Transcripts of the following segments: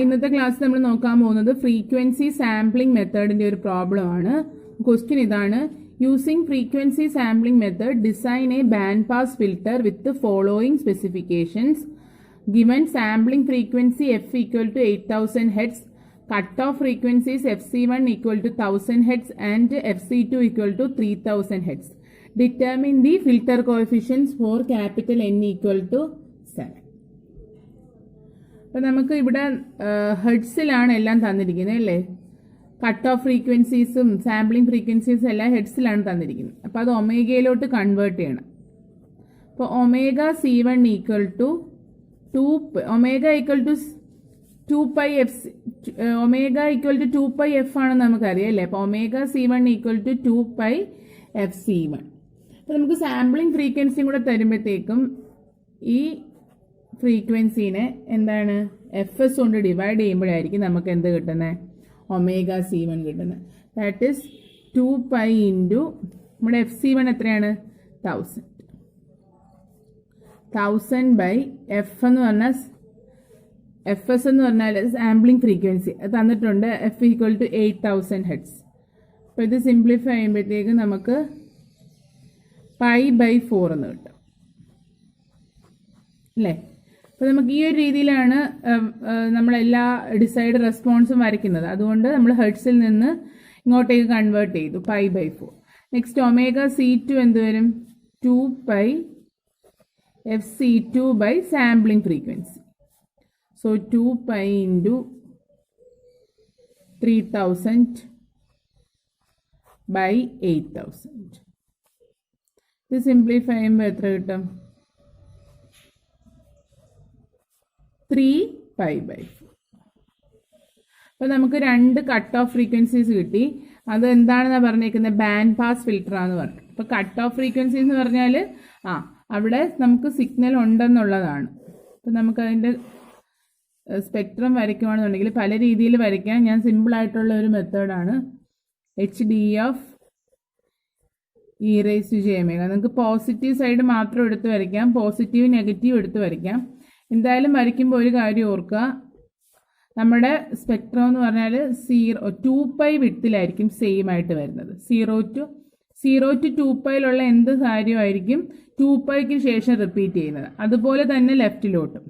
ഇന്നത്തെ ക്ലാസ് നമ്മൾ നോക്കാൻ പോകുന്നത് ഫ്രീക്വൻസി സാമ്പിളിംഗ് മെത്തേഡിന്റെ ഒരു പ്രോബ്ലം ആണ്. ക്വസ്റ്റ്യൻ ഇതാണ്: using frequency sampling method design A band pass filter with following specifications. Given sampling frequency f equal to 8000 Hz, cut-off frequencies fc1 equal to 1000 Hz and fc2 equal to 3000 Hz. Determine the filter coefficients for capital N equal to 7. അപ്പോൾ നമുക്ക് ഇവിടെ ഹെഡ്സിലാണ് എല്ലാം തന്നിരിക്കുന്നത് അല്ലേ. Cut off ഫ്രീക്വൻസീസും sampling ഫ്രീക്വൻസീസും എല്ലാം ഹെഡ്സിലാണ് തന്നിരിക്കുന്നത്. അപ്പോൾ അത് ഒമേഗയിലോട്ട് കൺവേർട്ട് ചെയ്യണം. അപ്പോൾ omega C1 equal to 2 omega equal to 2π f omega equal to 2π f ആണെന്ന് നമുക്കറിയാം അല്ലേ. അപ്പോൾ omega C1 equal to 2π fc1. അപ്പോൾ നമുക്ക് സാമ്പിളിംഗ് ഫ്രീക്വൻസിയും കൂടെ തരുമ്പോഴത്തേക്കും ഈ ഫ്രീക്വൻസീനെ എന്താണ് fs കൊണ്ട് ഡിവൈഡ് ചെയ്യുമ്പോഴായിരിക്കും നമുക്ക് എന്ത് കിട്ടുന്നത്, ഒമേഗ C1 കിട്ടുന്നത്. ദാറ്റ് ഈസ് 2π ഇൻറ്റു നമ്മുടെ fc1 എത്രയാണ്, 1000 ബൈ f എന്ന് പറഞ്ഞാൽ fs എന്ന് പറഞ്ഞാൽ സാമ്പിളിംഗ് ഫ്രീക്വൻസി അത് തന്നിട്ടുണ്ട്, f ഈക്വൽ ടു 8000 Hz. അപ്പോൾ ഇത് സിംപ്ലിഫൈ ചെയ്യുമ്പോഴത്തേക്ക് നമുക്ക് π/4 എന്ന് കിട്ടും അല്ലേ. അപ്പോൾ നമുക്ക് ഈ ഒരു രീതിയിലാണ് നമ്മളെല്ലാ ഡിസൈഡ് റെസ്പോൺസും വരയ്ക്കുന്നത്. അതുകൊണ്ട് നമ്മൾ ഹെർട്സിൽ നിന്ന് ഇങ്ങോട്ടേക്ക് കൺവേർട്ട് ചെയ്തു π/4. നെക്സ്റ്റ് ഒമേഗ C2 എന്ത് വരും, 2π fc2 by sampling frequency. So 2π into 3000 by 8000. ഇത് സിംപ്ലിഫൈ ചെയ്യുമ്പോൾ എത്ര കിട്ടും, 3π/4. അപ്പോൾ നമുക്ക് രണ്ട് കട്ട് ഓഫ് ഫ്രീക്വൻസീസ് കിട്ടി. അത് എന്താണെന്നാണ് പറഞ്ഞേക്കുന്നത്, ബാൻഡ് പാസ് ഫിൽറ്ററാന്ന് പറഞ്ഞു. അപ്പോൾ കട്ട് ഓഫ് ഫ്രീക്വൻസീസ് എന്ന് പറഞ്ഞാൽ അവിടെ നമുക്ക് സിഗ്നൽ ഉണ്ടെന്നുള്ളതാണ്. അപ്പോൾ നമുക്കതിൻ്റെ സ്പെക്ട്രം വരയ്ക്കുകയാണെന്നുണ്ടെങ്കിൽ പല രീതിയിൽ വരയ്ക്കാം. ഞാൻ സിമ്പിളായിട്ടുള്ള ഒരു മെത്തേഡാണ് HDF e⁻ നമുക്ക് പോസിറ്റീവ് സൈഡ് മാത്രം എടുത്ത് വരയ്ക്കാം, പോസിറ്റീവ് നെഗറ്റീവ് എടുത്ത് വരയ്ക്കാം. എന്തായാലും വരയ്ക്കുമ്പോൾ ഒരു കാര്യം ഓർക്കുക, നമ്മുടെ സ്പെക്ട്രം എന്ന് പറഞ്ഞാൽ 2π വിഡ്ത്തിലായിരിക്കും സെയിം ആയിട്ട് വരുന്നത്. 0 to 2πയിലുള്ള എന്ത് കാര്യമായിരിക്കും 2πക്ക് ശേഷം റിപ്പീറ്റ് ചെയ്യുന്നത്. അതുപോലെ തന്നെ ലെഫ്റ്റിലോട്ടും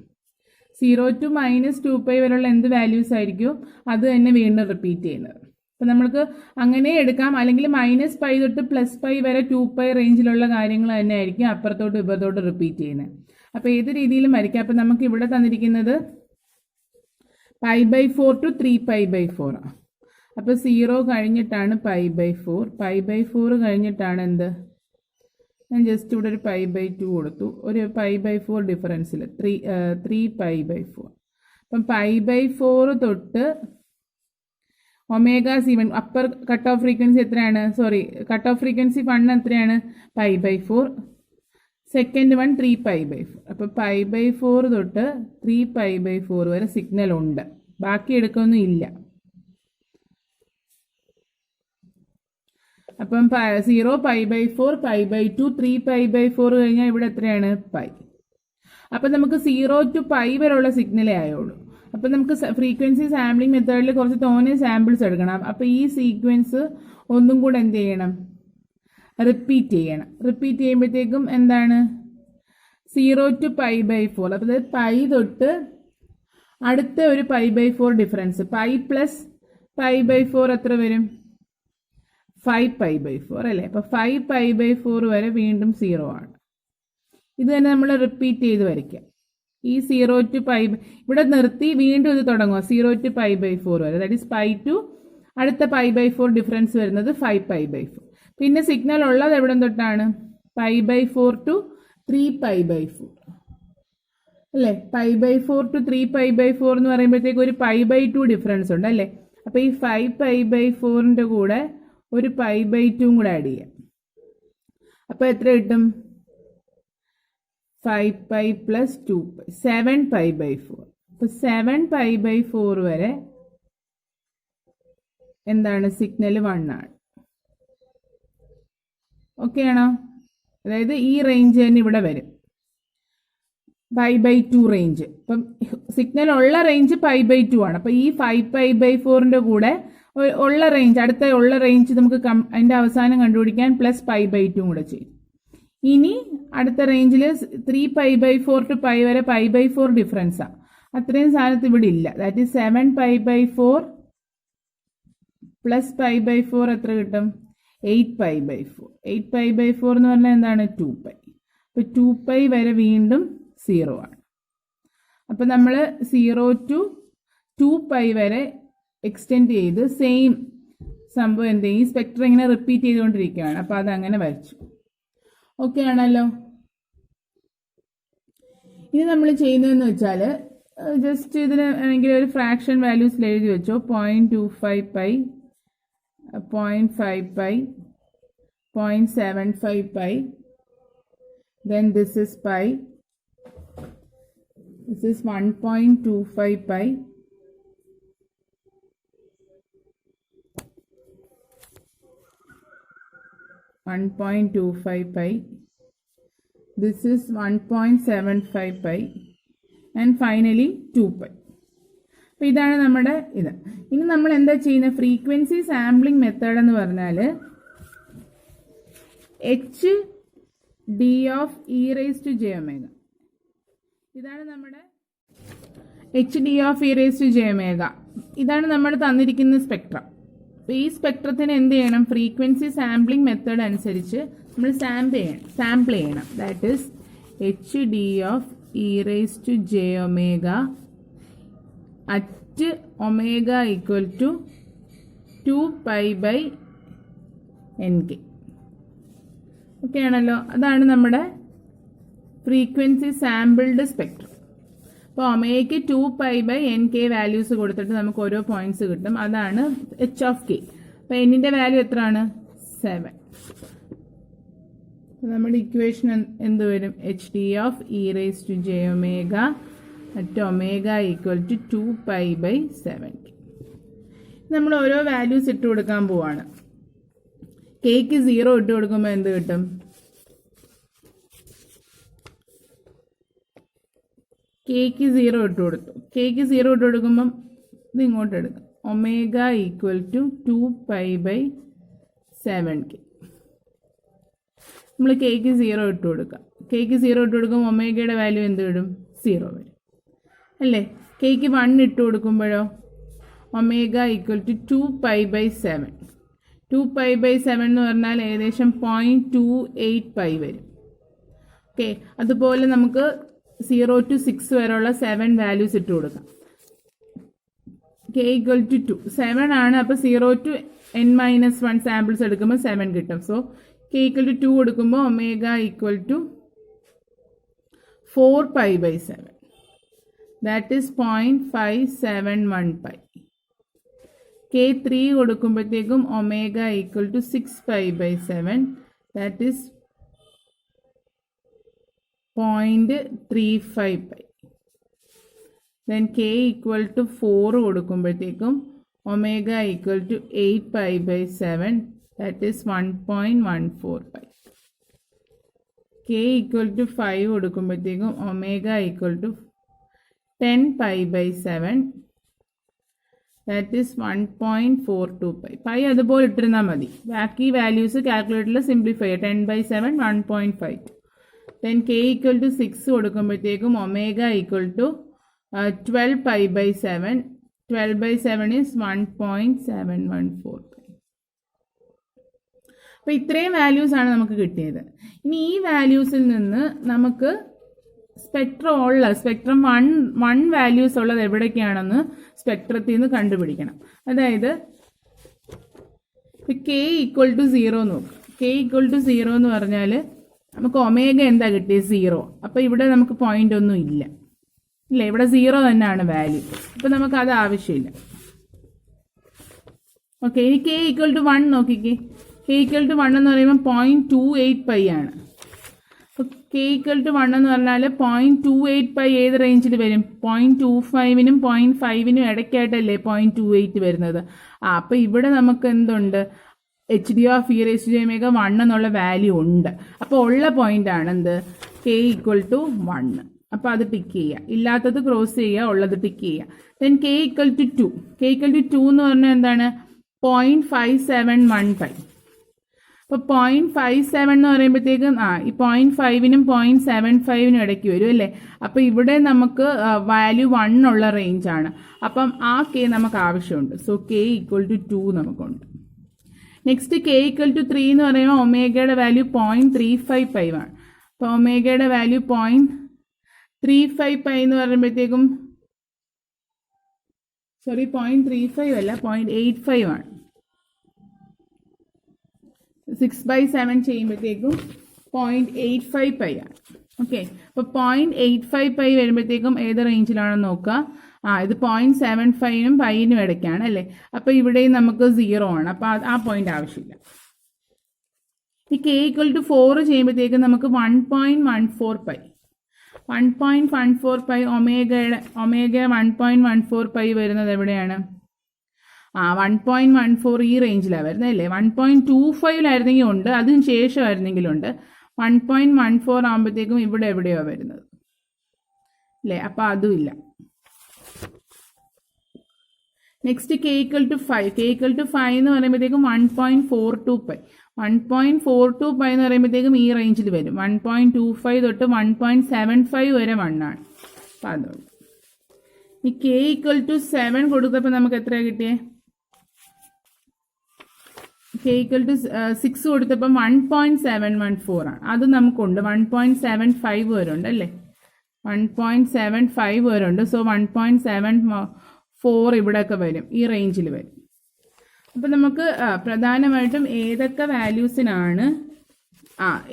0 to -2π വരെയുള്ള എന്ത് വാല്യൂസ് ആയിരിക്കും അത് തന്നെ വീണ്ടും റിപ്പീറ്റ് ചെയ്യുന്നത്. അപ്പോൾ നമ്മൾക്ക് അങ്ങനെ എടുക്കാം, അല്ലെങ്കിൽ -π തൊട്ട് +π വരെ 2π റേഞ്ചിലുള്ള കാര്യങ്ങൾ തന്നെ ആയിരിക്കും അപ്പുറത്തോട്ട് ഇപ്പുറത്തോട്ട് റിപ്പീറ്റ് ചെയ്യുന്നത്. അപ്പോൾ ഏത് രീതിയിലും വരയ്ക്കാം. അപ്പോൾ നമുക്ക് ഇവിടെ തന്നിരിക്കുന്നത് π/4 to 3π/4. അപ്പോൾ 0 കഴിഞ്ഞിട്ടാണ് π/4, π/4 കഴിഞ്ഞിട്ടാണ് എന്ത്, ഞാൻ ജസ്റ്റ് ഇവിടെ ഒരു π/2 കൊടുത്തു, ഒരു π/4 ഡിഫറൻസിൽ 3π/4. അപ്പം π/4 തൊട്ട് omega C1 upper cut off frequency എത്രയാണ്, കട്ട് ഓഫ് ഫ്രീക്വൻസി 1 എത്രയാണ്, π/4, സെക്കൻഡ് 1 3π/4. അപ്പോൾ π/4 തൊട്ട് 3π/4 വരെ സിഗ്നൽ ഉണ്ട്, ബാക്കി എടുക്കൊന്നും ഇല്ല. അപ്പം 0 π/4, π/2, 3π/4 കഴിഞ്ഞാൽ ഇവിടെ എത്രയാണ്, π. അപ്പം നമുക്ക് 0 to π വരെയുള്ള സിഗ്നലേ ആയുള്ളൂ. അപ്പം നമുക്ക് ഫ്രീക്വൻസി സാമ്പിളിംഗ് മെത്തേഡിൽ കുറച്ച് തോനെ സാമ്പിൾസ് എടുക്കണം. അപ്പോൾ ഈ സീക്വൻസ് ഒന്നും കൂടെ എന്ത് ചെയ്യണം, റിപ്പീറ്റ് ചെയ്യണം. റിപ്പീറ്റ് ചെയ്യുമ്പോഴത്തേക്കും എന്താണ്, 0 to π/4, അപ്പോൾ പ തൊട്ട് അടുത്ത ഒരു π/4 ഡിഫറൻസ്, π പ്ലസ് π/4 എത്ര വരും, 5π/4 അല്ലേ. അപ്പോൾ 5π/4 വരെ വീണ്ടും 0 ആണ്. ഇത് തന്നെ നമ്മൾ റിപ്പീറ്റ് ചെയ്ത് വരയ്ക്കാം. ഈ 0 to π ഇവിടെ നിർത്തി വീണ്ടും ഇത് തുടങ്ങുക 0 to π/4 വരെ. ദാറ്റ് ഈസ് π ടു അടുത്ത π/4 ഡിഫറൻസ് വരുന്നത് 5π/4. പിന്നെ സിഗ്നൽ ഉള്ളത് എവിടെ തൊട്ടാണ്, π/4 to 3π/4 അല്ലേ. π/4 to 3π/4 എന്ന് പറയുമ്പോഴത്തേക്ക് ഒരു π/2 ഡിഫറൻസ് ഉണ്ട് അല്ലേ. അപ്പോൾ ഈ 5π/4ൻ്റെ കൂടെ ഒരു π/2 കൂടെ ആഡ് ചെയ്യാം. അപ്പോൾ എത്ര കിട്ടും, 5π + 2π 7π/4. അപ്പോൾ 7π/4 വരെ എന്താണ്, സിഗ്നൽ 1 ആണ്. ഓക്കെ ആണോ? അതായത് ഈ റേഞ്ച് തന്നെ ഇവിടെ വരും. π/2 റേഞ്ച്. അപ്പം സിഗ്നൽ ഉള്ള റേഞ്ച് π/2 ആണ്. അപ്പം ഈ 5π/4ന്റെ കൂടെ ഉള്ള റേഞ്ച്, അടുത്ത ഉള്ള റേഞ്ച് നമുക്ക് അതിന്റെ അവസാനം കണ്ടുപിടിക്കാൻ പ്ലസ് π/2 കൂടെ ചെയ്യും. ഇനി അടുത്ത റേഞ്ചിൽ 3π/4 to π വരെ π/4 ഡിഫറൻസാണ്. അത്രയും സാധനത്ത് ഇവിടെ ഇല്ല. ദാറ്റ് ഈസ് 7π/4 പ്ലസ് π/4 എത്ര കിട്ടും? 8π/4. 8π/4 എന്ന് പറഞ്ഞാൽ എന്താണ്? 2π. അപ്പോൾ 2π വരെ വീണ്ടും 0 ആണ്. അപ്പം നമ്മൾ 0 to 2π വരെ എക്സ്റ്റെൻഡ് ചെയ്ത് സെയിം സംഭവം എന്ത് ചെയ്യും? ഈ സ്പെക്ട്രം ഇങ്ങനെ റിപ്പീറ്റ് ചെയ്തുകൊണ്ടിരിക്കുകയാണ്. അപ്പോൾ അതങ്ങനെ വരച്ചു. ഓക്കെ ആണല്ലോ. ഇനി നമ്മൾ ചെയ്യുന്നതെന്ന് വെച്ചാൽ ജസ്റ്റ് ഇതിന് ആണെങ്കിൽ ഒരു ഫ്രാക്ഷൻ വാല്യൂസിൽ എഴുതി വെച്ചോ. 0.25π, 0.5π, 0.75π, then this is pi, this is 1.25π, this is 1.75π, and finally 2π. അപ്പോൾ ഇതാണ് നമ്മുടെ ഇത്. ഇനി നമ്മൾ എന്താ ചെയ്യുന്നത്? ഫ്രീക്വൻസി സാമ്പിളിംഗ് മെത്തേഡ് എന്ന് പറഞ്ഞാൽ HDE⁻⁴ ഇതാണ് നമ്മുടെ HDE⁻⁴ ഇതാണ് നമ്മുടെ തന്നിരിക്കുന്ന സ്പെക്ട്രം. അപ്പോൾ ഈ സ്പെക്ട്രത്തിന് എന്ത് ചെയ്യണം? ഫ്രീക്വൻസി സാമ്പിളിംഗ് മെത്തേഡ് അനുസരിച്ച് നമ്മൾ സാമ്പിൾ ചെയ്യണം. That is HDE⁻⁴ at omega equal to 2π/nk. Okay ആണല്ലോ. അതാണ് നമ്മുടെ ഫ്രീക്വൻസി സാമ്പിൾഡ് സ്പെക്ട്രം. അപ്പോൾ ഒമേഗയ്ക്ക് 2π/nk വാല്യൂസ് കൊടുത്തിട്ട് നമുക്ക് ഓരോ പോയിന്റ്സ് കിട്ടും. അതാണ് h of k. അപ്പോൾ എന്നിൻ്റെ വാല്യൂ എത്രയാണ്? 7. നമ്മുടെ ഇക്വേഷൻ എന്ത് വരും? HDE⁻⁴ at omega equal to 2π/7. നമ്മൾ ഓരോ വാല്യൂസ് ഇട്ട് കൊടുക്കാൻ പോവാണ്. കേക്ക് 0 ഇട്ട് കൊടുക്കുമ്പോൾ എന്ത് കിട്ടും? കേക്ക് 0 ഇട്ട് കൊടുത്തു. കേക്ക് 0 ഇട്ട് കൊടുക്കുമ്പം ഇത് ഇങ്ങോട്ട് എടുക്കും. Omega equal to 2π/7k. നമ്മൾ കേക്ക് 0 ഇട്ട് കൊടുക്കാം. കേക്ക് 0 ഇട്ട് കൊടുക്കുമ്പോൾ ഒമേഗയുടെ വാല്യൂ എന്ത് വരും? 0 വരും അല്ലേ? കേക്ക് 1 ഇട്ട് കൊടുക്കുമ്പോഴോ ഒമേഗ ഈക്വൽ ടു 2π/7. 2π/7 എന്ന് പറഞ്ഞാൽ ഏകദേശം 0.28π വരും. ഓക്കെ, അതുപോലെ നമുക്ക് 0 to 6 വരെയുള്ള 7 വാല്യൂസ് ഇട്ട് കൊടുക്കാം. k equal to 2. 7 ആണ്. അപ്പോൾ 0 to n-1 സാമ്പിൾസ് എടുക്കുമ്പോൾ 7 കിട്ടും. സോ k ഈക്വൽ ടു 2 കൊടുക്കുമ്പോൾ omega equal to 4π/7. That is 0.571π. k 3 കൊടുക്കുമ്പോഴത്തേക്കും omega equal to 6π/7. That is 0.35π. then k equal to 4 കൊടുക്കുമ്പോഴത്തേക്കും omega equal to 8π/7. That is 1.14π. k equal to 5 കൊടുക്കുമ്പോഴത്തേക്കും omega equal to 10π/7. That is 1.42π. Pi അതുപോലെ ഇട്ടിരുന്നാൽ മതി. ബാക്കി values കാൽക്കുലേറ്ററിൽ simplify ചെയ്യുക. 10/7 1.52. then k equal to 6 കൊടുക്കുമ്പോഴത്തേക്കും omega equal to 12π/7. 12/7 is 1.714π. അപ്പോൾ ഇത്രയും വാല്യൂസ് ആണ് നമുക്ക് കിട്ടിയത്. ഇനി ഈ വാല്യൂസിൽ നിന്ന് നമുക്ക് സ്പെക്ട്രം 1 വാല്യൂസ് ഉള്ളത് എവിടേക്കാണെന്ന് സ്പെക്ട്രത്തിൽ നിന്ന് കണ്ടുപിടിക്കണം. അതായത് k ഈക്വൽ ടു 0 നോക്കും. k ഈക്വൽ ടു 0 എന്ന് പറഞ്ഞാൽ നമുക്ക് ഒമേഗ എന്താ കിട്ടിയത്? 0. അപ്പോൾ ഇവിടെ നമുക്ക് പോയിന്റ് ഒന്നും ഇല്ല. ഇവിടെ 0 തന്നെയാണ് വാല്യൂ. അപ്പോൾ നമുക്ക് അത് ആവശ്യമില്ല. ഓക്കെ, ഇനി k ഈക്വൽ ടു 1 നോക്കിക്കേ. k ഈക്വൽ ടു 1 എന്ന് പറയുമ്പോൾ 0.28π ആണ്. അപ്പോൾ k ഈക്വൽ ടു 1 എന്ന് പറഞ്ഞാൽ 0.28π ഏത് റേഞ്ചിൽ വരും? 0.25നും 0.5നും ഇടയ്ക്കായിട്ടല്ലേ 0.28 വരുന്നത്. അപ്പോൾ ഇവിടെ നമുക്ക് എന്തുണ്ട്? HDE⁻⁴ 1 എന്നുള്ള വാല്യൂ ഉണ്ട്. അപ്പോൾ ഉള്ള പോയിന്റ് ആണ് എന്ത്? k equal to 1. അപ്പോൾ അത് ടിക്ക് ചെയ്യുക, ഇല്ലാത്തത് ക്രോസ് ചെയ്യുക, ഉള്ളത് ടിക്ക് ചെയ്യുക. Then k equal to 2. k equal to 2 എന്ന് പറഞ്ഞാൽ എന്താണ്? 0.5715. അപ്പോൾ 0.57 എന്ന് പറയുമ്പോഴത്തേക്കും ഈ 0.5നും 0.75നും ഇടയ്ക്ക് വരും അല്ലേ? അപ്പോൾ ഇവിടെ നമുക്ക് വാല്യൂ 1 ഉള്ള റേഞ്ചാണ്. അപ്പം ആ k നമുക്ക് ആവശ്യമുണ്ട്. സോ k ഈക്വൽ ടു 2 നമുക്കുണ്ട്. നെക്സ്റ്റ് k ഈക്വൽ ടു 3 എന്ന് പറയുമ്പോൾ ഒമേഗയുടെ വാല്യൂ 0.35 ആണ്. അപ്പോൾ ഒമേഗയുടെ വാല്യൂ 0.35 എന്ന് പറയുമ്പോഴത്തേക്കും 0.35 അല്ല 0.85 ആണ്. 6/7 ചെയ്യുമ്പോഴത്തേക്കും 0.85 ആണ്. ഓക്കെ, അപ്പോൾ 0.85 വരുമ്പോഴത്തേക്കും ഏത് റേഞ്ചിലാണെന്ന് നോക്കുക. ഇത് 0.75നും പൈനും ഇടയ്ക്കാണ് അല്ലേ? അപ്പോൾ ഇവിടെയും നമുക്ക് 0 ആണ്. അപ്പോൾ ആ പോയിന്റ് ആവശ്യമില്ല. ഈ k ഈക്വൽ ടു 4 ചെയ്യുമ്പോഴത്തേക്കും നമുക്ക് 1.14 1.14 ഒമേഗ 1.14 വരുന്നത് എവിടെയാണ്? 1.14 ഈ റേഞ്ചിലാണ് വരുന്നത് അല്ലേ? 1.25 ഉണ്ട്, അതിന് ശേഷമായിരുന്നെങ്കിലും ഉണ്ട്. 1.14 ആകുമ്പോഴത്തേക്കും ഇവിടെ എവിടെയോ വരുന്നത് അല്ലേ? അപ്പോൾ അതും ഇല്ല. Next k equal to 5. k equal to 5 എന്ന് പറയുമ്പോഴത്തേക്കും 1.42 1.42 എന്ന് പറയുമ്പോഴത്തേക്കും ഈ റേഞ്ചിൽ വരും. 1.25 തൊട്ട് 1.75 വരെ 1 ആണ്. അപ്പം അതുകൊണ്ട് ഈ k ഈക്വൽ ടു 7 കൊടുത്തപ്പോൾ നമുക്ക് എത്രയാണ് കിട്ടിയേ? k ഈക്വൽ ടു 6 കൊടുത്തപ്പം 1.714 ആണ്. അത് നമുക്കുണ്ട്. 1.75 വരെ ഉണ്ട് അല്ലേ? 1.75 വരെ ഉണ്ട്. സോ 1.74 ഇവിടെയൊക്കെ വരും, ഈ റേഞ്ചിൽ വരും. അപ്പം നമുക്ക് പ്രധാനമായിട്ടും ഏതൊക്കെ വാല്യൂസിനാണ്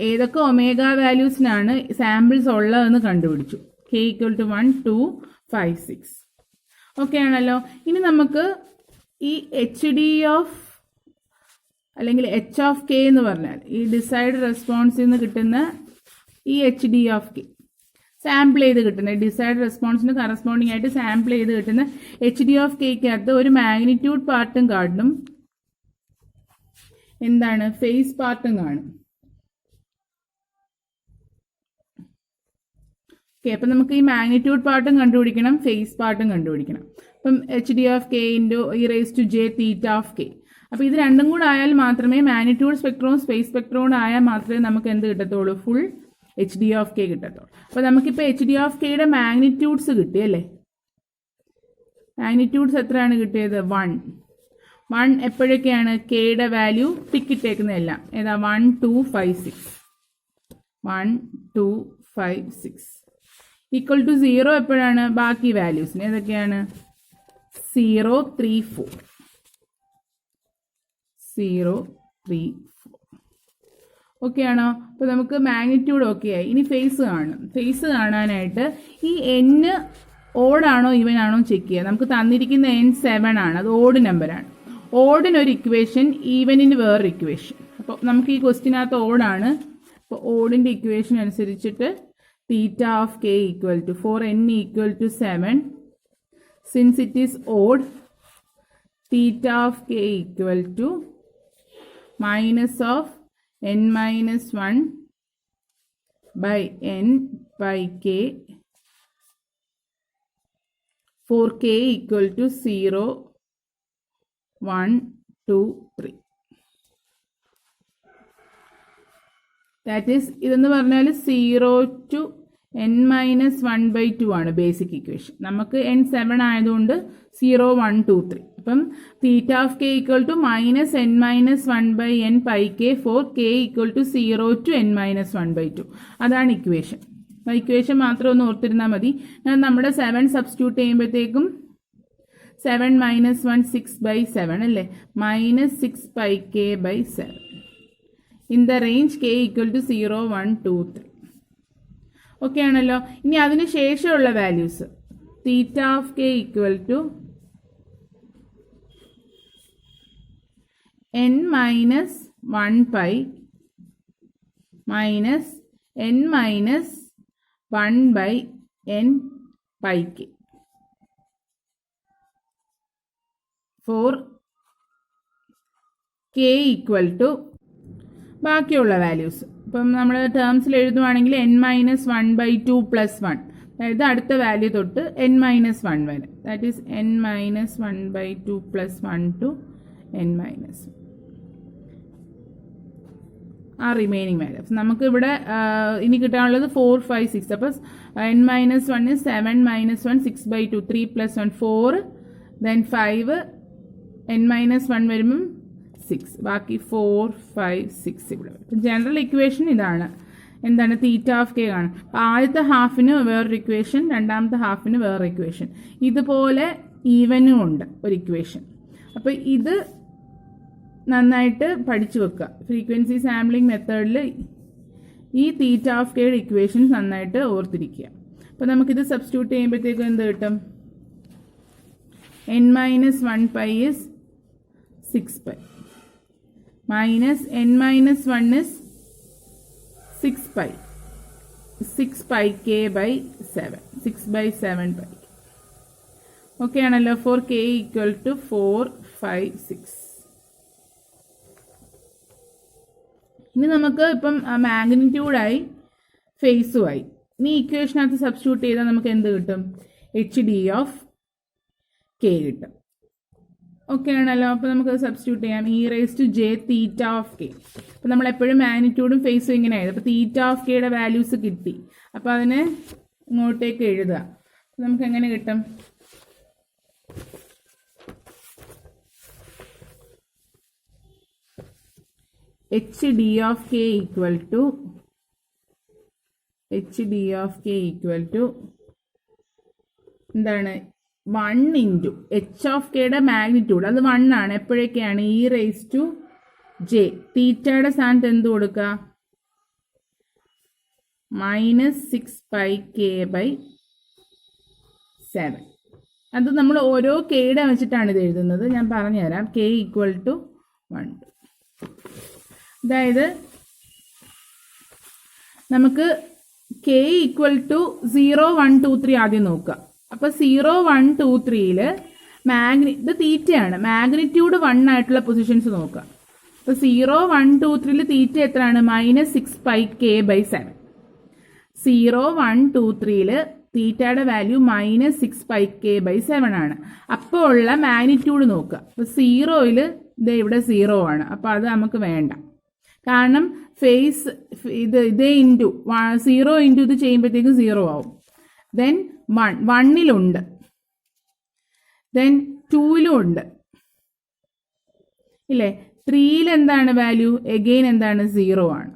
ഏതൊക്കെ ഒമേഗ വാല്യൂസിനാണ് സാമ്പിൾസ് ഉള്ളതെന്ന് കണ്ടുപിടിച്ചു. k equal to 1, 2, 5, 6. ഓക്കെ ആണല്ലോ. ഇനി നമുക്ക് ഈ അല്ലെങ്കിൽ h ഓഫ് k എന്ന് പറഞ്ഞാൽ ഈ ഡിസൈഡ് റെസ്പോൺസിൽ നിന്ന് കിട്ടുന്ന ഈ hd ഓഫ് k സാമ്പിൾ ചെയ്ത് കിട്ടുന്ന ഡിസൈഡ് റെസ്പോൺസിന് കറസ്പോണ്ടിങ് ആയിട്ട് സാമ്പിൾ ചെയ്ത് കിട്ടുന്ന hd ഓഫ് kക്കകത്ത് ഒരു മാഗ്നിറ്റ്യൂഡ് പാർട്ടും കാണും, എന്താണ് ഫേസ് പാർട്ടും കാണും. ഓക്കെ, അപ്പം നമുക്ക് ഈ മാഗ്നിറ്റ്യൂഡ് പാർട്ടും കണ്ടുപിടിക്കണം, ഫേസ് പാർട്ടും കണ്ടുപിടിക്കണം. അപ്പം hd of k into e⁻j theta of k. അപ്പോൾ ഇത് രണ്ടും കൂടെ ആയാൽ മാത്രമേ മാഗ്നിറ്റ്യൂഡ് സ്പെക്ട്രവും സ്പേസ് സ്പെക്ട്രവും കൂടെ ആയാൽ മാത്രമേ നമുക്ക് എന്ത് കിട്ടത്തുള്ളൂ? ഫുൾ hd ഓഫ് k കിട്ടത്തുള്ളൂ. അപ്പോൾ നമുക്കിപ്പോൾ hd ഓഫ് kയുടെ മാഗ്നിറ്റ്യൂഡ്സ് കിട്ടി അല്ലേ? മാഗ്നിറ്റ്യൂഡ്സ് എത്രയാണ് കിട്ടിയത്? 1 എപ്പോഴൊക്കെയാണ് kയുടെ വാല്യൂ ടിക്കിട്ടേക്കുന്നതെല്ലാം ഏതാ? 1, 2, 5, 6 1, 2, 5, 6 ഈക്വൽ ടു 0 എപ്പോഴാണ്? ബാക്കി വാല്യൂസിന് ഏതൊക്കെയാണ്? 0, 3, 4 0, 3, 4 ഓക്കെ ആണോ? അപ്പോൾ നമുക്ക് മാഗ്നിറ്റ്യൂഡ് ഓക്കെ ആയി. ഇനി ഫേസ് കാണും. ഫേസ് കാണാനായിട്ട് ഈ n ഓഡാണോ ഈവൻ ആണോ ചെക്ക് ചെയ്യുക. നമുക്ക് തന്നിരിക്കുന്ന n 7 ആണ്, അത് ഓഡ് നമ്പറാണ്. ഓഡിനൊരു ഇക്വേഷൻ, ഈവനിന് വേറൊരു ഇക്വേഷൻ. അപ്പോൾ നമുക്ക് ഈ ക്വസ്റ്റിനകത്ത് ഓഡാണ്. അപ്പോൾ ഓഡിൻ്റെ ഇക്വേഷൻ അനുസരിച്ചിട്ട് theta of k equal to for n equal to 7 since it is odd theta of k equal to minus of n minus 1 by n by k for k equal to 0, 1, 2, 3. That is, ഇതെന്ന് പറഞ്ഞാൽ 0 to n minus 1 by 2 ആണ് basic equation. നമുക്ക് n 7 ആയതുകൊണ്ട് 0, 1, 2, 3. അപ്പം theta of k equal to minus n minus 1 by n pi k for k equal to 0 to n minus 1 by 2. അതാണ് equation. Equation മാത്രം ഒന്ന് ഓർത്തിരുന്നാൽ മതി. ഞാൻ നമ്മുടെ 7 സബ്സ്റ്റിറ്റ്യൂട്ട് ചെയ്യുമ്പോഴത്തേക്കും 7 മൈനസ് 1 6 by 7 അല്ലേ? Minus 6 pi k by 7 in the range k equal to 0, 1, 2, 3. Okay ആണല്ലോ. ഇനി അതിന് ശേഷമുള്ള values theta of k equal to n minus 1 pi minus n minus 1 by n pi k for k equal to ബാക്കിയുള്ള values. ഇപ്പം നമ്മൾ ടേംസിൽ എഴുതുവാണെങ്കിൽ n minus 1 by 2 plus 1 അതായത് അടുത്ത വാല്യൂ തൊട്ട് n-1 വരെ. That is n-1/2 plus 1 to n-1 ആ റിമൈനിങ് വാല്യൂസ്. നമുക്ക് ഇവിടെ ഇനി കിട്ടാനുള്ളത് 4, 5, 6. അപ്പോൾ n-1 is 7 - 1 6/2 3 + 1 4 then 5 n-1 വരുമ്പം 6 ബാക്കി 4, 5, 6 ഇവിടെ. ജനറൽ ഇക്വേഷൻ ഇതാണ്. എന്താണ് തീറ്റ ഓഫ് കെ ആണ്. ആദ്യത്തെ ഹാഫിന് വേറൊരു ഇക്വേഷൻ, രണ്ടാമത്തെ ഹാഫിന് വേറൊരു ഇക്വേഷൻ. ഇതുപോലെ ഈവനും ഉണ്ട് ഒരു ഇക്വേഷൻ. അപ്പോൾ ഇത് നന്നായിട്ട് പഠിച്ചു വെക്കുക. ഫ്രീക്വൻസി സാമ്പിളിംഗ് മെത്തേഡിൽ ഈ തീറ്റ ഓഫ് കെയുടെ ഇക്വേഷൻസ് നന്നായിട്ട് ഓർത്തിരിക്കുക. അപ്പോൾ നമുക്കിത് സബ്സ്റ്റിറ്റ്യൂട്ട് ചെയ്യുമ്പോഴത്തേക്കും എന്ത് കിട്ടും? n-1 is 6π minus n-1 is 6π 6πk/7 6/7π. Okay ആണല്ലോ. For k equal to 4, 5, 6. ഇനി നമുക്ക് ഇപ്പം മാഗ്നിറ്റ്യൂഡായി ഫേസുമായി. ഇനി ഇക്വേഷനകത്ത് സബ്സ്റ്റിറ്റ്യൂട്ട് ചെയ്താൽ നമുക്ക് എന്ത് കിട്ടും? hd ഓഫ് k കിട്ടും. ഓക്കെ ആണല്ലോ. അപ്പോൾ നമുക്ക് സബ്സ്റ്റിറ്റ്യൂട്ട് ചെയ്യാം. e⁻j θ (k). അപ്പോൾ നമ്മൾ എപ്പോഴും മാഗ്നിറ്റ്യൂഡും ഫേസും ഇങ്ങനെ ആയത്. അപ്പോൾ θ ഓഫ് കെയുടെ വാല്യൂസ് കിട്ടി. അപ്പോൾ അതിനെ ഇങ്ങോട്ടേക്ക് എഴുതുക. നമുക്ക് എങ്ങനെ കിട്ടും? hd of k equal to എന്താണ്? 1 ഇൻറ്റു h ഓഫ് കെയുടെ മാഗ്നിറ്റ്യൂഡ്, അത് 1 ആണ്. എപ്പോഴൊക്കെയാണ്? e⁻j. തീറ്റയുടെ സ്ഥാനത്ത് എന്ത് കൊടുക്കുക? -6πk/7. അത് നമ്മൾ ഓരോ കെയുടെ വെച്ചിട്ടാണ് ഇത് എഴുതുന്നത്. ഞാൻ പറഞ്ഞുതരാം. k equal to 1. അതായത് നമുക്ക് k ഈക്വൽ ടു 0, 1, 2, 3 ആദ്യം നോക്കുക. അപ്പോൾ 0, 1, 2, 3 ഇത് തീറ്റയാണ്. മാഗ്നിറ്റ്യൂഡ് 1 ആയിട്ടുള്ള പൊസിഷൻസ് നോക്കുക. അപ്പോൾ 0, 1, 2, 3 തീറ്റ എത്രയാണ്? -6πk/7. 0, 1, 2, 3 തീറ്റയുടെ വാല്യൂ -6πk/7 ആണ്. അപ്പോൾ ഉള്ള മാഗ്നിറ്റ്യൂഡ് നോക്കുക. അപ്പോൾ 0ൽ ഇവിടെ 0 ആണ്. അപ്പോൾ അത് നമുക്ക് വേണ്ട. കാരണം ഫേസ് ഇതേ ഇൻറ്റു 0 ഇൻറ്റു ഇത് ചെയ്യുമ്പോഴത്തേക്കും 0 ആവും. ദെൻ 1ലുണ്ട്, ദെൻ 2ലും ഉണ്ട് ഇല്ലേ? 3ൽ എന്താണ് വാല്യൂ? എഗെയിൻ എന്താണ്? 0 ആണ്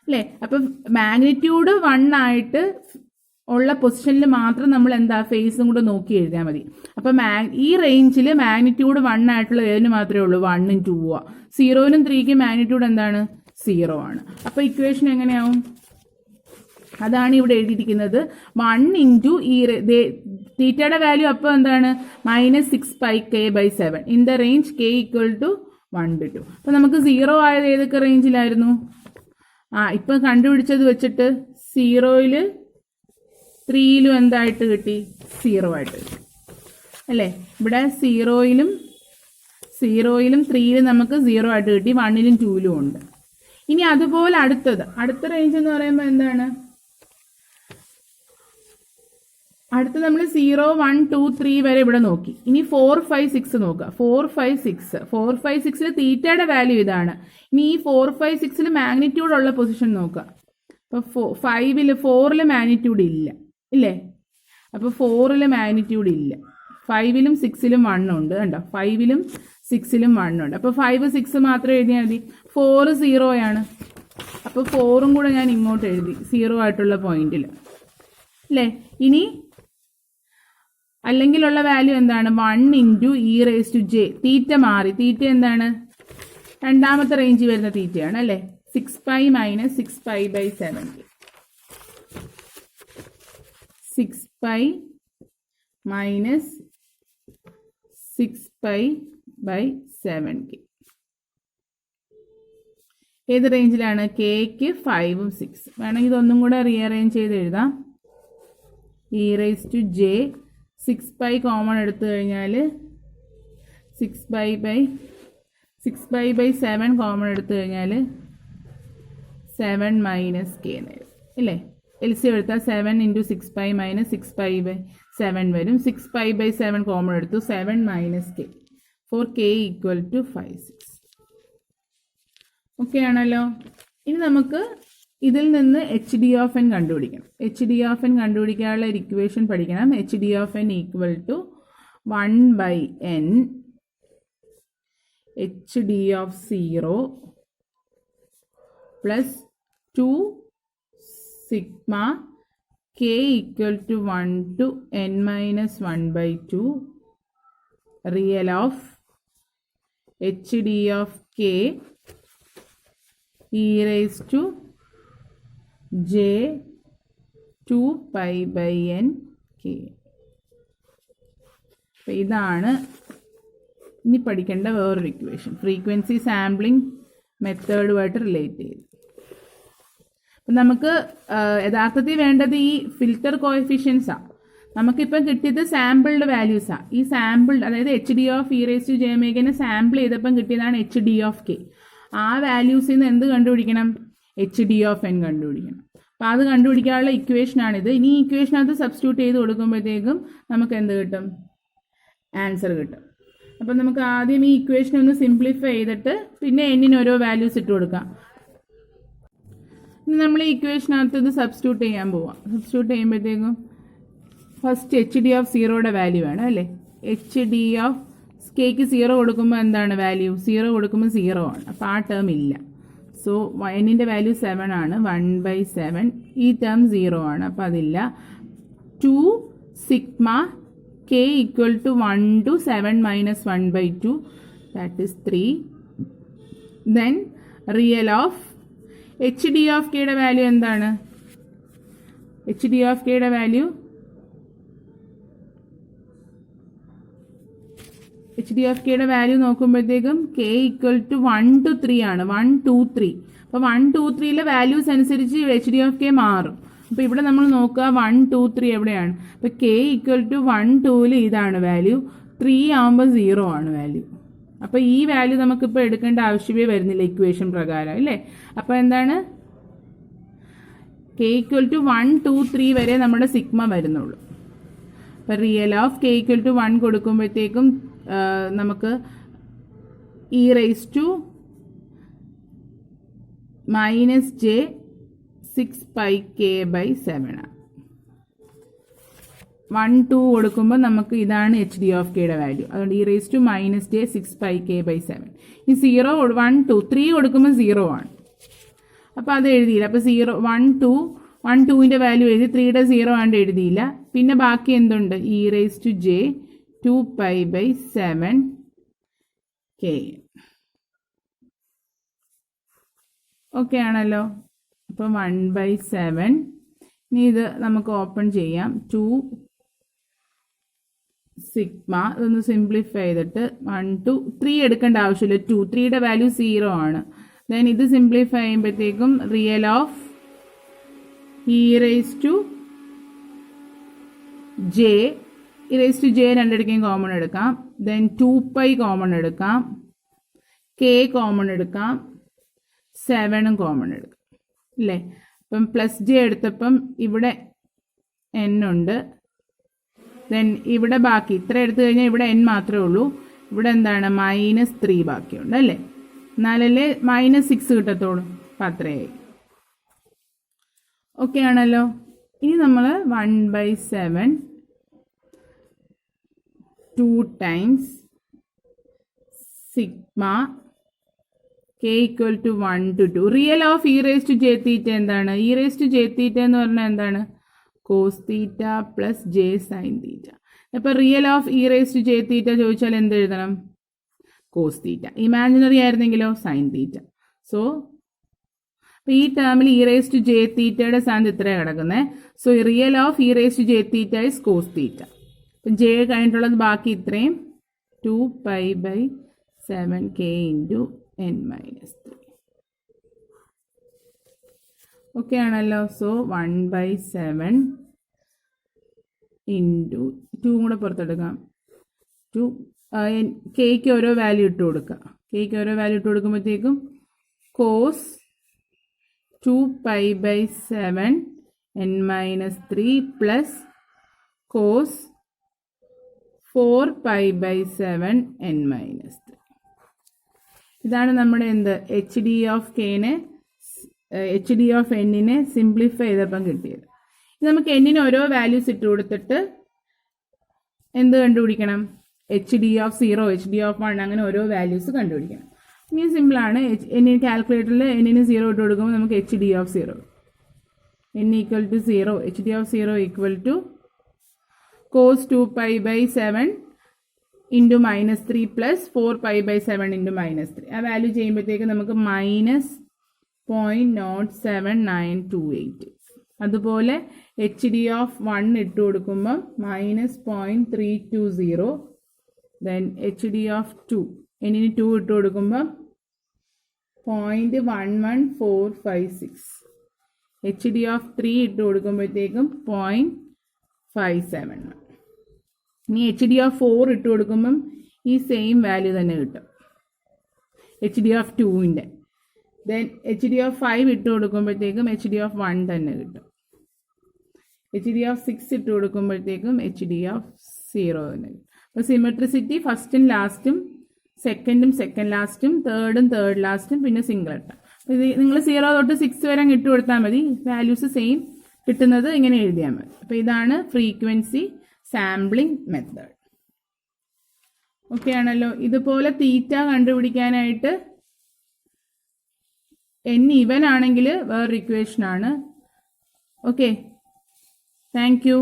അല്ലേ? അപ്പം മാഗ്നിറ്റ്യൂഡ് 1 ആയിട്ട് ഉള്ള പൊസിഷനിൽ മാത്രം നമ്മൾ എന്താ ഫേസും കൂടെ നോക്കി എഴുതിയാൽ മതി. അപ്പം ഈ റേഞ്ചിൽ മാഗ്നിറ്റ്യൂഡ് 1 ആയിട്ടുള്ള ഏതിന് മാത്രമേ ഉള്ളൂ? 1ഉം 2ഉം. 0നും 3ക്കും മാഗ്നിറ്റ്യൂഡ് എന്താണ്? 0 ആണ്. അപ്പോൾ ഇക്വേഷൻ എങ്ങനെയാവും? അതാണ് ഇവിടെ എഴുതിയിരിക്കുന്നത്. 1 ഇൻറ്റു തീറ്റയുടെ വാല്യൂ അപ്പോൾ എന്താണ്? -6πk/7 in the range k equal to 1 to 2. അപ്പോൾ നമുക്ക് 0 ആയത് ഏതൊക്കെ റേഞ്ചിലായിരുന്നു? ഇപ്പം കണ്ടുപിടിച്ചത് വെച്ചിട്ട് 0ൽ 3ലും എന്തായിട്ട് കിട്ടി? 0 ആയിട്ട് കിട്ടി അല്ലേ? ഇവിടെ 0ലും 3ലും നമുക്ക് 0 ആയിട്ട് കിട്ടി. 1ലും 2ലും ഉണ്ട്. ഇനി അതുപോലെ അടുത്ത റേഞ്ച് എന്ന് പറയുമ്പോൾ എന്താണ്? അടുത്ത നമ്മൾ 0, 1, 2, 3 വരെ ഇവിടെ നോക്കി. ഇനി 4, 5, 6 നോക്കുക. 4, 5, 6 തീറ്റയുടെ വാല്യൂ ഇതാണ്. ഇനി ഈ 4, 5, 6 മാഗ്നിറ്റ്യൂഡ് ഉള്ള പൊസിഷൻ നോക്കുക. അപ്പോൾ 4ൽ മാഗ്നിറ്റ്യൂഡ് ഇല്ല ഇല്ലേ? അപ്പോൾ 4ൽ മാഗ്നിറ്റ്യൂഡ് ഇല്ല. 5ലും 6ലും 1 ഉണ്ട് കണ്ടോ? 5ലും 6ലും 1 ഉണ്ട്. അപ്പോൾ 5, 6 മാത്രം എഴുതിയാൽ മതി. 4 0 ആണ്. അപ്പോൾ 4ഉം കൂടെ ഞാൻ ഇങ്ങോട്ട് എഴുതി 0 ആയിട്ടുള്ള പോയിന്റിൽ അല്ലേ? ഇനി അല്ലെങ്കിലുള്ള വാല്യൂ എന്താണ്? 1 ഇൻറ്റു e⁻j. തീറ്റ മാറി. തീറ്റ എന്താണ്? രണ്ടാമത്തെ റേഞ്ചിൽ വരുന്ന തീറ്റയാണ് അല്ലേ? 6π - 6π/7. 6π - 6π/7. ഏത് റേഞ്ചിലാണ്? kക്ക് 5ഉം 6. വേണമെങ്കിൽ ഇതൊന്നും കൂടെ റീഅറേഞ്ച് ചെയ്ത് എഴുതാം. e⁻j 6π കോമൺ എടുത്തു കഴിഞ്ഞാൽ 6π/7 കോമൺ എടുത്തു കഴിഞ്ഞാൽ 7 - k എന്ന് എഴുതും ഇല്ലേ? LCM എടുത്താൽ 7 × 6π മൈനസ് 6π/7 വരും. 6π/7 കോമൺ എടുത്തു. 7 - k for k = 5, 6. ഓക്കെ ആണല്ലോ. ഇനി നമുക്ക് ഇതിൽ നിന്ന് HDN കണ്ടുപിടിക്കണം. HDN കണ്ടുപിടിക്കാനുള്ള ഒരു ഇക്വേഷൻ പഠിക്കണം. HDN = 1/n HD0 plus 2 sigma k = 1 to n - 1/2 real of HD of k e raised to j 2π/n k. അപ്പോൾ ഇതാണ് ഇനി പഠിക്കേണ്ട വേറൊരു ഇക്വേഷൻ, ഫ്രീക്വൻസി സാമ്പിളിംഗ് മെത്തേഡുമായിട്ട് റിലേറ്റ് ചെയ്ത്. അപ്പം നമുക്ക് യഥാർത്ഥത്തിൽ വേണ്ടത് ഈ ഫിൽറ്റർ കോഎഫിഷ്യൻസാണ്. നമുക്കിപ്പം കിട്ടിയത് സാമ്പിൾഡ് വാല്യൂസാണ്. ഈ സാമ്പിൾഡ്, അതായത് HD(e⁻ സാമ്പിൾ ചെയ്തപ്പം കിട്ടിയതാണ് HD(k). ആ വാല്യൂസിൽ നിന്ന് എന്ത് കണ്ടുപിടിക്കണം? HDN കണ്ടുപിടിക്കണം. അപ്പോൾ അത് കണ്ടുപിടിക്കാനുള്ള ഇക്വേഷനാണിത്. ഇനി ഈ ഇക്വേഷനകത്ത് സബ്സ്റ്റിറ്റ്യൂട്ട് ചെയ്ത് കൊടുക്കുമ്പോഴത്തേക്കും നമുക്ക് എന്ത് കിട്ടും? ആൻസർ കിട്ടും. അപ്പം നമുക്ക് ആദ്യം ഈ ഇക്വേഷൻ ഒന്ന് സിംപ്ലിഫൈ ചെയ്തിട്ട് പിന്നെ എന്നിന് ഓരോ വാല്യൂസ് ഇട്ട് കൊടുക്കാം. ഇനി നമ്മൾ ഈ ഇക്വേഷനകത്ത് ഇത് സബ്സ്റ്റിറ്റ്യൂട്ട് ചെയ്യാൻ പോവാം. സബ്സ്റ്റിറ്റ്യൂട്ട് ചെയ്യുമ്പോഴത്തേക്കും ഫസ്റ്റ് HD(0) വാല്യൂ വേണം അല്ലേ? HD(k)ക്ക് 0 കൊടുക്കുമ്പോൾ എന്താണ് വാല്യൂ? 0 കൊടുക്കുമ്പോൾ 0 ആണ്. അപ്പോൾ ആ ടേം ഇല്ല. സോ എന്നിൻ്റെ വാല്യൂ 7 ആണ്. 1/7. ഈ ടേം 0 ആണ്. അപ്പോൾ അതില്ല. 2 sigma k = 1 to 7 - 1/2, that is 3. Then real of HDയുടെ value എന്താണ്? HDയുടെ വാല്യൂ നോക്കുമ്പോഴത്തേക്കും k = 1 to 3 ആണ്. 1, 2, 3. അപ്പോൾ 1, 2, 3യിലെ വാല്യൂസ് അനുസരിച്ച് HDK മാറും. അപ്പോൾ ഇവിടെ നമ്മൾ നോക്കുക 1, 2, 3 എവിടെയാണ്? അപ്പോൾ k = 1, 2ൽ ഇതാണ് വാല്യൂ. 3 ആകുമ്പോൾ 0 ആണ് വാല്യൂ. അപ്പോൾ ഈ വാല്യൂ നമുക്കിപ്പോൾ എടുക്കേണ്ട ആവശ്യമേ വരുന്നില്ല ഇക്വേഷൻ പ്രകാരം അല്ലേ? അപ്പോൾ എന്താണ്? k = 1, 2, 3 വരെ നമ്മുടെ സിഗ്മ വരുന്നുള്ളൂ. അപ്പോൾ റിയൽ ഓഫ് k = 1 കൊടുക്കുമ്പോഴത്തേക്കും നമുക്ക് e⁻ - j 6πk/7 ആണ്. 1, 2 കൊടുക്കുമ്പോൾ നമുക്ക് ഇതാണ് HDയുടെ വാല്യൂ. അതുകൊണ്ട് e⁻ - j 6πk/7. ഈ 0, 1, 2, 3 കൊടുക്കുമ്പോൾ 0 ആണ്. അപ്പോൾ അത് എഴുതിയില്ല. അപ്പോൾ 0, 1, 2, 1, 2ൻ്റെ വാല്യൂ എഴുതി. 3യുടെ 0 ആണ്ട് എഴുതിയില്ല. പിന്നെ ബാക്കി എന്തുണ്ട്? e⁻j 2π/7 k. ഓക്കെ ആണല്ലോ. അപ്പോൾ 1/7. ഇനി ഇത് നമുക്ക് ഓപ്പൺ ചെയ്യാം. 2 sigma. ഇതൊന്ന് സിംപ്ലിഫൈ ചെയ്തിട്ട് 1, 2, 3 എടുക്കേണ്ട ആവശ്യമില്ല. 2, 3യുടെ വാല്യൂ 0 ആണ്. ദെൻ ഇത് സിംപ്ലിഫൈ ചെയ്യുമ്പോഴത്തേക്കും റിയൽ ഓഫ് e⁻j രണ്ടിടയ്ക്കും കോമൺ എടുക്കാം. ദെൻ 2π കോമൺ എടുക്കാം. k കോമൺ എടുക്കാം. 7 കോമൺ എടുക്കാം അല്ലേ? അപ്പം +j എടുത്തപ്പം ഇവിടെ n ഉണ്ട്. ദെൻ ഇവിടെ ബാക്കി ഇത്ര എടുത്തു കഴിഞ്ഞാൽ ഇവിടെ n മാത്രമേ ഉള്ളൂ. ഇവിടെ എന്താണ്? -3 ബാക്കിയുണ്ട് അല്ലേ? എന്നാലല്ലേ -6 കിട്ടത്തുള്ളൂ. അപ്പം അത്രയായി. ഓക്കെ ആണല്ലോ. ഇനി നമ്മൾ 1/7 2 times sigma k = 1 to 2. Real of e⁻j⁻θ എന്താണ്? e⁻j⁻θ എന്ന് പറഞ്ഞാൽ എന്താണ്? cos θ + j sin θ. അപ്പോൾ റിയൽ ഓഫ് e⁻j⁻θ ചോദിച്ചാൽ എന്ത് എഴുതണം? cos θ. ഇമാജിനറി ആയിരുന്നെങ്കിലോ sin θ. സോ അപ്പോൾ ഈ ടേമിൽ e⁻j⁻θയുടെ സ്ഥാനത്ത് ഇത്രയാണ് കിടക്കുന്നത്. So real of e⁻j⁻θ is cos θ. അപ്പം j കഴിഞ്ഞിട്ടുള്ളത് ബാക്കി ഇത്രയും 2π/7k × n - 3. ഓക്കെ ആണല്ലോ. സോ 1/7 × 2 കൂടെ പുറത്തെടുക്കാം. 2 kക്ക് ഓരോ വാല്യൂ ഇട്ട് കൊടുക്കുക. kക്ക് ഓരോ വാല്യൂ ഇട്ട് കൊടുക്കുമ്പോഴത്തേക്കും cos 2π/7 n-3 plus cos 4π/7 n-3. ഇതാണ് നമ്മുടെ എന്ത് എച്ച് ഡി ഓഫ് എന്നിനെ സിംപ്ലിഫൈ ചെയ്തപ്പം കിട്ടിയത്. നമുക്ക് എന്നിന് ഓരോ വാല്യൂസ് ഇട്ട് കൊടുത്തിട്ട് എന്ത് കണ്ടുപിടിക്കണം? H D of 0, H D of 1 അങ്ങനെ ഓരോ വാല്യൂസ് കണ്ടുപിടിക്കണം. ഇനി സിമ്പിളാണ്. എന്നിന് കാൽക്കുലേറ്ററിൽ എന്നിന് 0 ഇട്ട് കൊടുക്കുമ്പോൾ നമുക്ക് H D of 0 n equal to 0, H D of 0 equal to cos 2π/7 into -3 plus 4π/7 into -3. ആ വാല്യൂ ചെയ്യുമ്പോഴത്തേക്ക് നമുക്ക് -0.07928. അതുപോലെ എച്ച് ഡി ഓഫ് 1 ഇട്ട് കൊടുക്കുമ്പം -0.320. ദെൻ എച്ച് ഡി ഓഫ് 2 എന്നിന് 2 ഇട്ട് കൊടുക്കുമ്പം 0.11456. എച്ച് ഡി ഓഫ് 3 ഇട്ട് കൊടുക്കുമ്പോഴത്തേക്കും 0.571. ഇനി എച്ച് ഡി ഓഫ് 4 ഇട്ട് കൊടുക്കുമ്പം ഈ സെയിം വാല്യൂ തന്നെ കിട്ടും എച്ച് ഡി ഓഫ് 2ൻ്റെ. ദെൻ എച്ച് ഡി ഓഫ് 5 ഇട്ട് കൊടുക്കുമ്പോഴത്തേക്കും എച്ച് ഡി ഓഫ് 1 തന്നെ കിട്ടും. എച്ച് ഡി ഓഫ് 6 ഇട്ട് കൊടുക്കുമ്പോഴത്തേക്കും എച്ച് ഡി ഓഫ് 0 തന്നെ കിട്ടും. അപ്പോൾ സിമെട്രിസിറ്റി ഫസ്റ്റും ലാസ്റ്റും, സെക്കൻഡും സെക്കൻഡ് ലാസ്റ്റും, തേർഡും തേർഡ് ലാസ്റ്റും, പിന്നെ സിംഗിളട്ടം. അപ്പോൾ ഇത് നിങ്ങൾ 0 തൊട്ട് 6 വരെ ഇട്ട് കൊടുത്താൽ മതി. വാല്യൂസ് സെയിം കിട്ടുന്നത് ഇങ്ങനെ എഴുതിയാൽ മതി. അപ്പോൾ ഇതാണ് ഫ്രീക്വൻസി സാമ്പിളിംഗ് മെത്തേഡ്. ഓക്കെ ആണല്ലോ. ഇതുപോലെ തീറ്റ കണ്ടുപിടിക്കാനായിട്ട് n ഈവൻ ആണെങ്കിൽ വേറൊരു ഇക്വേഷൻ ആണ്. Okay, thank you.